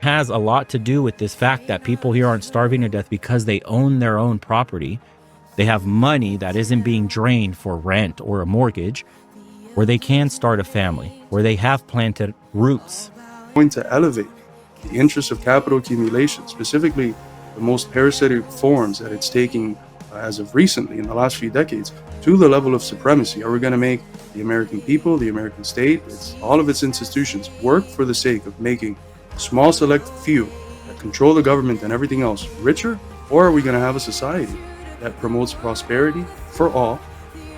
Has a lot to do with this fact that people here aren't starving to death because they own their own property. They have money that isn't being drained for rent or a mortgage, where they can start a family, where they have planted roots. Going to elevate the interest of capital accumulation, specifically the most parasitic forms that it's taking as of recently in the last few decades, to the level of supremacy. Are we going to make the American people, the American state, all of its institutions work for the sake of making a small select few that control the government and everything else richer? Or are we going to have a society that promotes prosperity for all,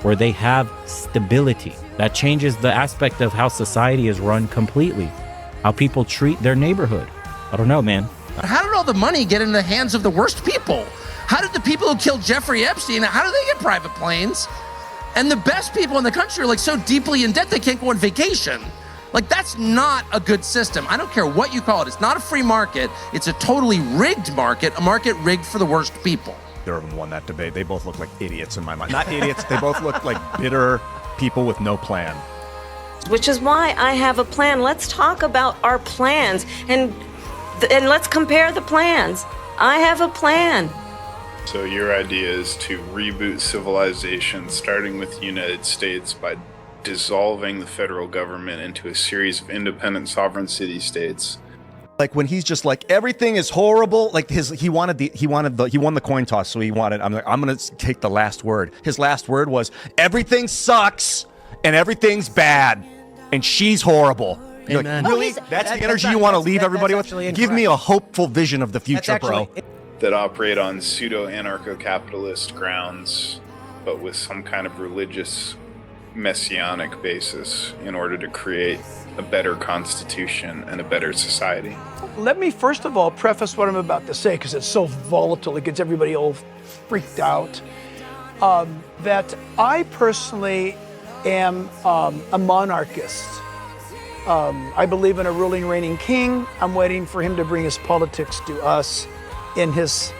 where they have stability that changes the aspect of how society is run completely, how people treat their neighborhood? I don't know, man. How did all the money get in the hands of the worst people? How did the people who killed Jeffrey Epstein, how did they get private planes? And the best people in the country are like so deeply in debt they can't go on vacation. Like, that's not a good system. I don't care what you call it. It's not a free market. It's a totally rigged market, a market rigged for the worst people. Neither of them won that debate. They both look like idiots in my mind. Not idiots, they both look like bitter people with no plan. Which is why I have a plan. Let's talk about our plans and let's compare the plans. I have a plan. So your idea is to reboot civilization, starting with the United States, by dissolving the federal government into a series of independent sovereign city-states. Like when he's just like, everything is horrible. Like he won the coin toss, so he wanted. I'm gonna take the last word. His last word was, everything sucks and everything's bad and she's horrible. You're like, really? That's the energy you want to leave everybody with? Give me a hopeful vision of the future, bro. That operate on pseudo-anarcho-capitalist grounds, but with some kind of religious messianic basis in order to create a better constitution and a better society. Let me first of all preface what I'm about to say, because it's so volatile, it gets everybody all freaked out, that I personally am a monarchist. I believe in a ruling, reigning king. I'm waiting for him to bring his politics to us in his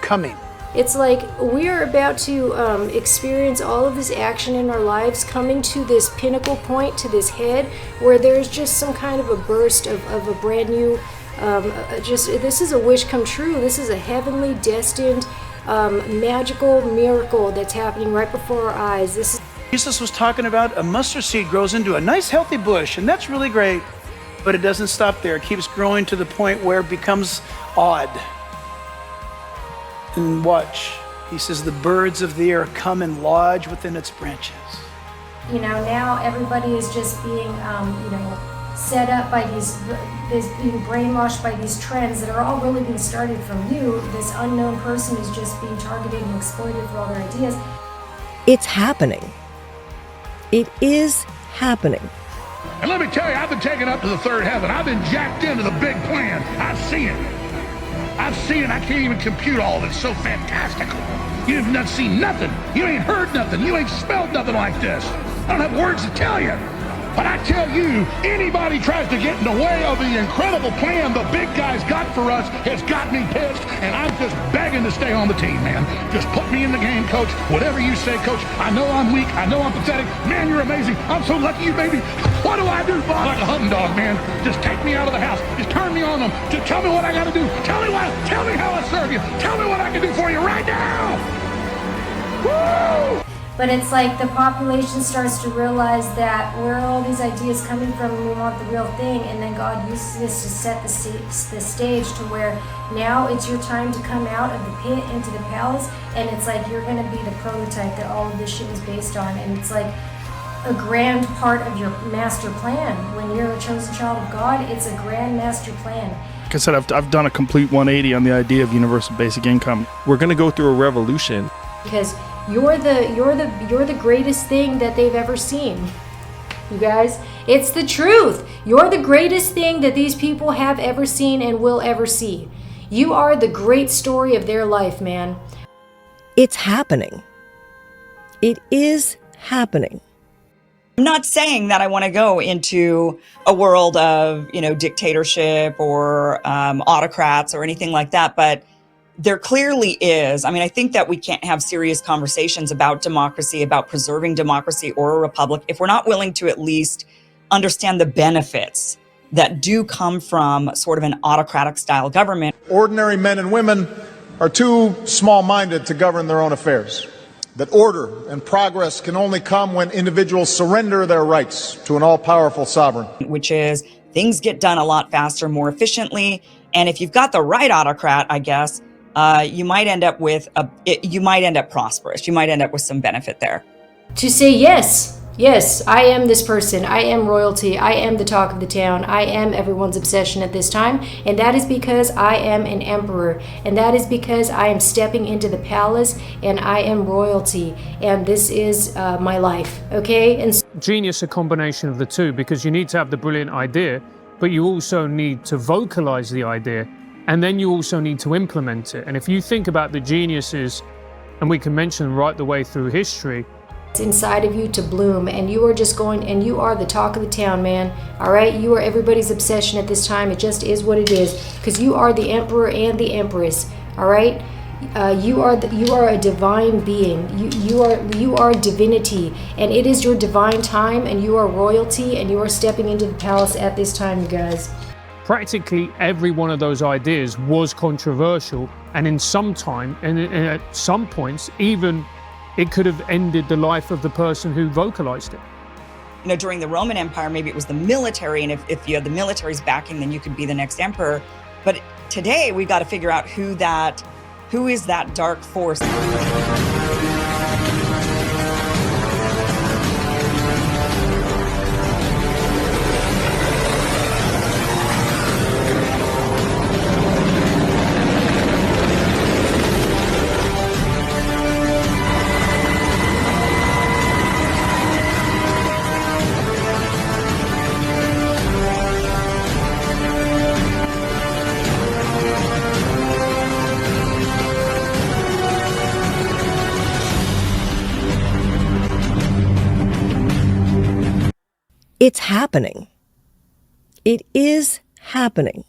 coming. It's like we're about to experience all of this action in our lives coming to this pinnacle point, to this head, where there's just some kind of a burst of a brand new, this is a wish come true. This is a heavenly destined, magical miracle that's happening right before our eyes. Jesus was talking about a mustard seed grows into a nice healthy bush, and that's really great, but it doesn't stop there. It keeps growing to the point where it becomes odd. And watch, he says, the birds of the air come and lodge within its branches. You know, now everybody is just being, set up by being brainwashed by these trends that are all really being started from you. This unknown person is just being targeted and exploited for all their ideas. It's happening. It is happening. And let me tell you, I've been taken up to the third heaven. I've been jacked into the big plan. I've seen it. I can't even compute all of it. It's so fantastical. You've not seen nothing. You ain't heard nothing. You ain't smelled nothing like this. I don't have words to tell you. But I tell you, anybody tries to get in the way of the incredible plan the big guys got for us has got me pissed, and I'm just begging to stay on the team, man. Just put me in the game, coach. Whatever you say, coach. I know I'm weak. I know I'm pathetic. Man, you're amazing. I'm so lucky you made me. What do I do, boss? Like a hunting dog, man. Just take me out of the house. Just turn me on them. Just tell me what I got to do. Tell me how I serve you. Tell me what I can do for you right now. Woo! But it's like the population starts to realize that where are all these ideas coming from, and we want the real thing, and then God uses this to set the stage to where now it's your time to come out of the pit into the palace, and it's like you're going to be the prototype that all of this shit was based on, and it's like a grand part of your master plan. When you're a chosen child of God, it's a grand master plan. Like I said, I've done a complete 180 on the idea of universal basic income. We're going to go through a revolution. Because you're the greatest thing that they've ever seen. You guys, it's the truth. You're the greatest thing that these people have ever seen and will ever see. You are the great story of their life, man. It's happening. It is happening. I'm not saying that I want to go into a world of, dictatorship or autocrats or anything like that, but there clearly is. I mean, I think that we can't have serious conversations about democracy, about preserving democracy or a republic, if we're not willing to at least understand the benefits that do come from sort of an autocratic style government. Ordinary men and women are too small-minded to govern their own affairs. That order and progress can only come when individuals surrender their rights to an all-powerful sovereign. Which is, things get done a lot faster, more efficiently. And if you've got the right autocrat, I guess, you might end up prosperous. You might end up with some benefit there. To say yes, I am this person, I am royalty, I am the talk of the town, I am everyone's obsession at this time, and that is because I am an emperor, and that is because I am stepping into the palace, and I am royalty, and this is my life, okay? And genius, a combination of the two, because you need to have the brilliant idea, but you also need to vocalize the idea, and then you also need to implement it. And if you think about the geniuses, and we can mention right the way through history, inside of you to bloom, and you are just going, and you are the talk of the town, man. All right, you are everybody's obsession at this time. It just is what it is, because you are the emperor and the empress. All right, you are a divine being. You are divinity, and it is your divine time, and you are royalty, and you are stepping into the palace at this time, you guys. practically every one of those ideas was controversial, and in some time, and at some points, even it could have ended the life of the person who vocalized it. You know, during the Roman Empire, maybe it was the military, and if you had the military's backing, then you could be the next emperor. But today, we've got to figure out who is that dark force. It's happening. It is happening.